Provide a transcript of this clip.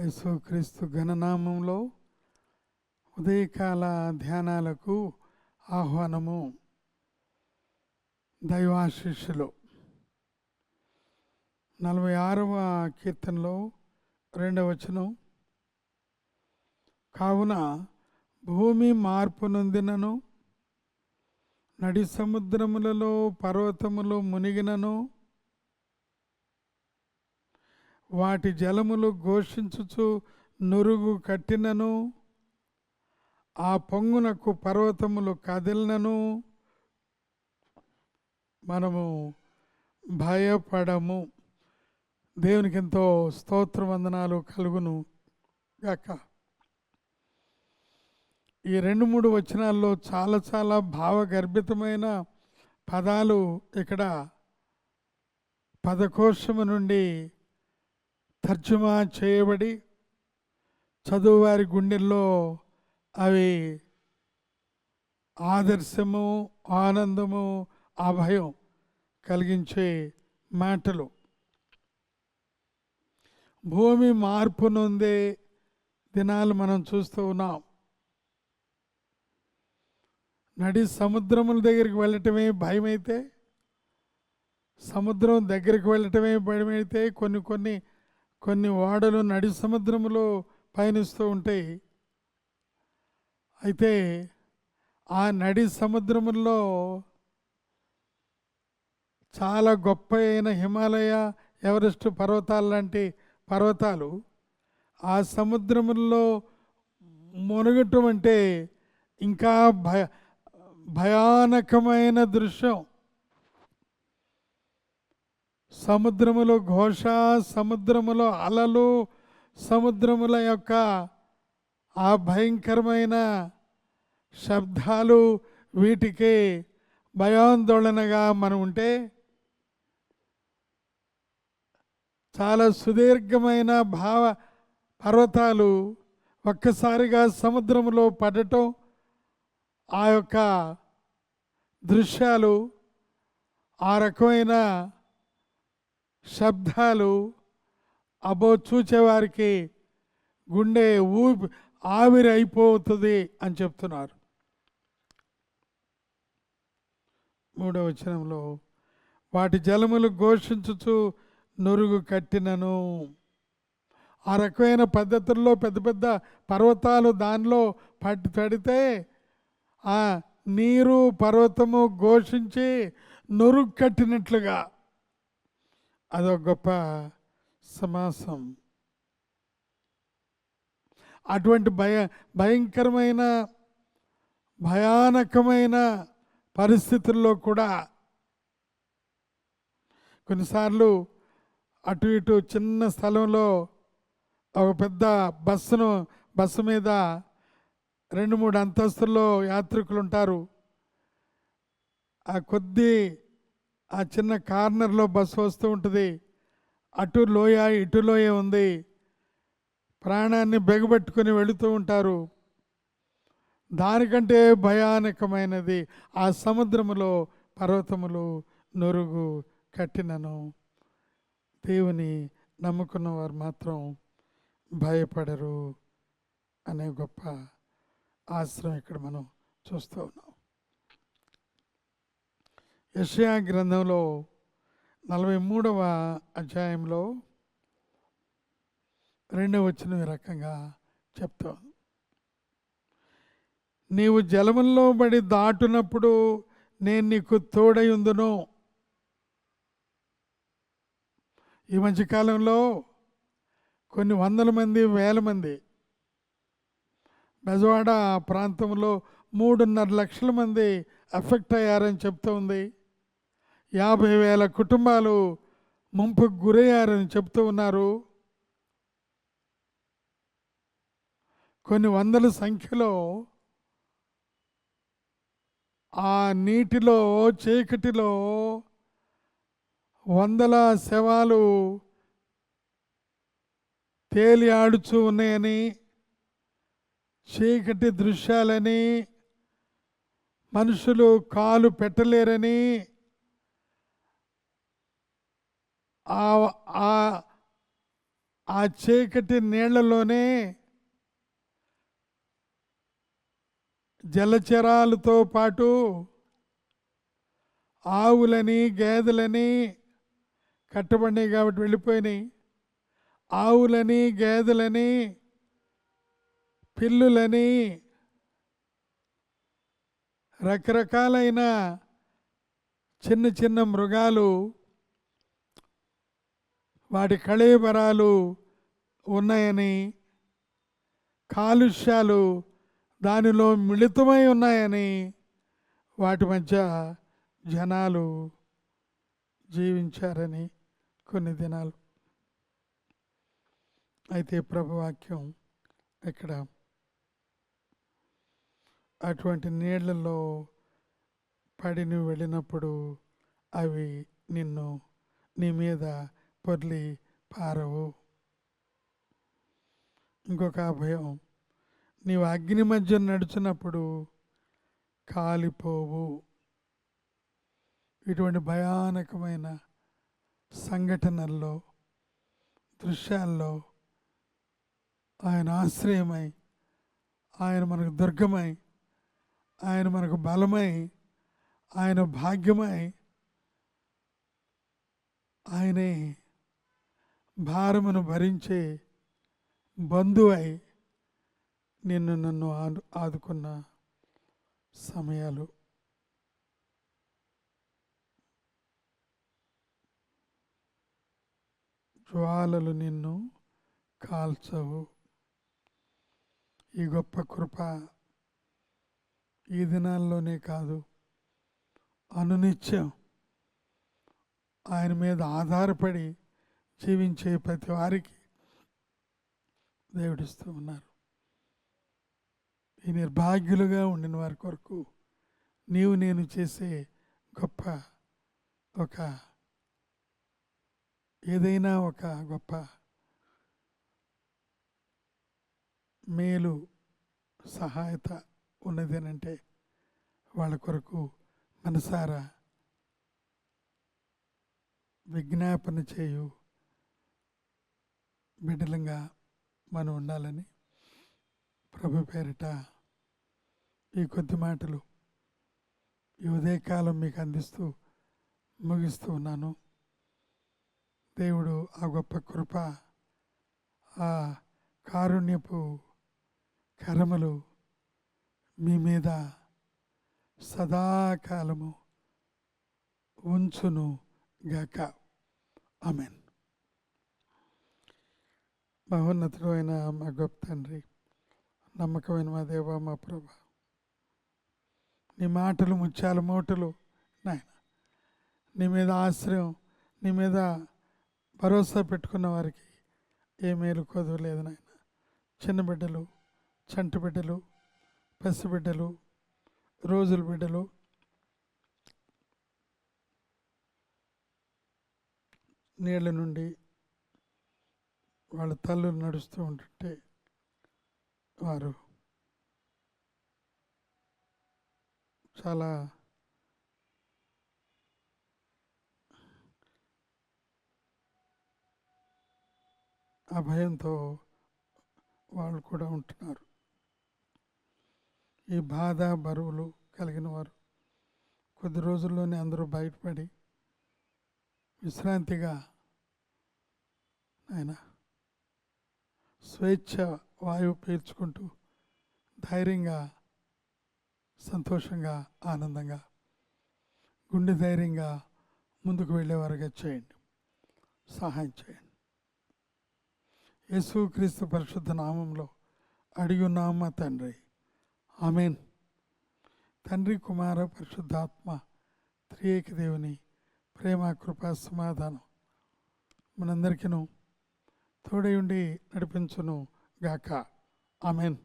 యేసుక్రీస్తు ఘననామంలో ఉదయకాల ధ్యానాలకు ఆహ్వానము. దైవాశీస్సులు 46వ కీర్తనలో 2వ వచనం, కావున భూమి మార్పు నొందినను, నడి సముద్రములలో పర్వతములు మునిగినను, వాటి జలములు ఘోషించుచు నురుగు కట్టినను, ఆ పొంగునకు పర్వతములు కదిలినను, మనము భయపడము. దేవునికి ఎంతో స్తోత్ర వందనాలు కలుగును గాక. ఈ 2-3 వచనాల్లో చాలా భావగర్భితమైన పదాలు ఇక్కడ పదకోశము నుండి తర్జుమా చేయబడి చదువువారి గుండెల్లో అవి ఆదర్శము, ఆనందము, అభయం కలిగించే మాటలు. భూమి మార్పు నొందే దినాలు మనం చూస్తూ ఉన్నాం. నడి సముద్రముల దగ్గరికి వెళ్ళటమే భయమైతే, సముద్రం దగ్గరికి వెళ్ళటమే భయమైతే, కొన్ని ఓడలు నడి సముద్రములో పయనిస్తూ ఉంటాయి. అయితే ఆ నడి సముద్రములో చాలా గొప్ప అయిన హిమాలయ, ఎవరెస్ట్ పర్వతాలు లాంటి పర్వతాలు ఆ సముద్రములో మునగటం అంటే ఇంకా భయానకమైన దృశ్యం. సముద్రములో ఘోష, సముద్రములో అలలు, సముద్రముల యొక్క ఆ భయంకరమైన శబ్దాలు, వీటికి భయాందోళనగా మనం ఉంటే, చాలా సుదీర్ఘమైన పర్వతాలు ఒక్కసారిగా సముద్రంలో పడటం, ఆ యొక్క దృశ్యాలు, ఆ రకమైన శబ్దాలు చూచేవారికి గుండె ఆవిరి అయిపోతుంది అని చెప్తున్నారు. 3వ వచనంలో, వాటి జలములు ఘోషించుచు నురుగు కట్టినను. ఆ రకమైన పద్ధతుల్లో పెద్ద పెద్ద పర్వతాలు దానిలో పడితే ఆ నీరు పర్వతము ఘోషించి నురుగు కట్టినట్లుగా అదొక గొప్ప సమాసం. అటువంటి భయంకరమైన భయానకమైన పరిస్థితుల్లో కూడా కొన్నిసార్లు అటు ఇటు చిన్న స్థలంలో ఒక పెద్ద బస్సు మీద 2-3 అంతస్తుల్లో యాత్రికులు ఉంటారు. ఆ చిన్న కార్నర్లో బస్సు వస్తూ ఉంటుంది. అటు లోయ ఇటు లోయ ఉంది. ప్రాణాన్ని బెగబెట్టుకుని వెళుతూ ఉంటారు. దానికంటే భయానకమైనది ఆ సముద్రములో పర్వతములు నురుగు కట్టినను. దేవుని నమ్ముకున్న వారు మాత్రం భయపడరు అనే గొప్ప ఆశ్రయం ఇక్కడ మనం చూస్తూ ఉన్నాం. యెషయా గ్రంథంలో 43వ అధ్యాయంలో 2వ వచనం ఈ రకంగా చెప్తాం, నీవు జలముల్లో బడి దాటునప్పుడు నేను నీకు తోడై ఉందును. ఈ మధ్యకాలంలో కొన్ని వందల మంది, వేల మంది బెజవాడ ప్రాంతంలో 3.5 లక్షల మంది ఎఫెక్ట్ అయ్యారని చెప్తూ ఉంది. 50,000 కుటుంబాలు ముంపుకు గురయ్యారని చెప్తూ ఉన్నారు. కొన్ని వందల సంఖ్యలో ఆ నీటిలో, చీకటిలో వందల శవాలు తేలి ఆడుచూ ఉన్నాయని, చీకటి దృశ్యాలని, మనుషులు కాలు పెట్టలేరని, ఆ ఆ చీకటి నీళ్లలోనే జలచరాలతో పాటు ఆవులని గేదెలని కట్టబడినాయి కాబట్టి వెళ్ళిపోయినాయి. ఆవులని గేదెలని పిల్లులని రకరకాలైన చిన్న చిన్న మృగాలు వాటి కళేబరాలు ఉన్నాయని, కాలుష్యాలు దానిలో మిళితమై ఉన్నాయని వాటి మధ్య జనాలు జీవించారని కొన్ని దినాలు. అయితే ప్రభువాక్యం ఇక్కడ అటువంటి నీళ్లలో పడి నువ్వు వెళ్ళినప్పుడు అవి నీ మీద పొర్లి పారవు. ఇంకొక అభయం, నీవు అగ్ని మధ్య నడుచున్నప్పుడు కాలిపోవు. ఇటువంటి భయానకమైన సంఘటనల్లో, దృశ్యాల్లో ఆయన ఆశ్రయమై, ఆయన మనకు దుర్గమై, ఆయన మనకు బలమై, ఆయన భాగ్యమై, ఆయనే భారమును భరించే బంధువై నన్ను ఆదుకున్న సమయాలు. జ్వాలలు నిన్ను కాల్చవు. ఈ గొప్ప కృప ఈ దినాల్లోనే కాదు, అనునిత్యం ఆయన మీద ఆధారపడి జీవించే ప్రతి వారికి దేవుడిస్తూ ఉన్నారు. ఈ నిర్భాగ్యులుగా ఉండిన వారి కొరకు నేను చేసే గొప్ప ఏదైనా ఒక గొప్ప మేలు సహాయత ఉన్నదేనంటే వాళ్ళ కొరకు మనసారా విజ్ఞాపన చేయు బిడ్డలంగా మనం ఉండాలని ప్రభు పేరిట ఈ కొద్ది మాటలు ఈ ఉదయకాలం మీకు అందిస్తూ ముగిస్తూ ఉన్నాను. దేవుడు ఆ గొప్ప కృప, ఆ కారుణ్యపు కరములు మీ మీద సదాకాలము ఉంచును గాక. ఆమేన్. మహోన్నతుడు అయిన మా గొప్ప తండ్రి, నమ్మకమైన మా దేవ, మా ప్రభా, నీ మాటలు ముత్యాల మోటలు నాయన. నీ మీద ఆశ్రయం, నీ మీద భరోసా పెట్టుకున్న వారికి ఏ మేలు కొదవలేదు నాయన. చిన్న బిడ్డలు, చంటి బిడ్డలు, పసిబిడ్డలు, రోజుల బిడ్డలు, నీళ్ళ నుండి వాళ్ళ తల్లులు నడుస్తూ ఉంటుంటే వారు చాలా అభయంతో వాళ్ళు కూడా ఉంటున్నారు. ఈ బాధ బరువులు కలిగిన వారు కొద్ది రోజుల్లోనే అందరూ బయటపడి విశ్రాంతిగా ఆయన స్వేచ్ఛ వాయువు పీల్చుకుంటూ ధైర్యంగా, సంతోషంగా, ఆనందంగా, గుండె ధైర్యంగా ముందుకు వెళ్ళేవారుగా చేయండి, సహాయం చేయండి. యేసుక్రీస్తు పరిశుద్ధ నామంలో అడిగి ఉన్నాము మా తండ్రి, ఆమేన్. తండ్రి, కుమార, పరిశుద్ధాత్మ త్రియేక దేవుని ప్రేమ, కృప, సమాధానం మనందరికీ తోడై ఉండి నడిపించును గాక. ఆమేన్.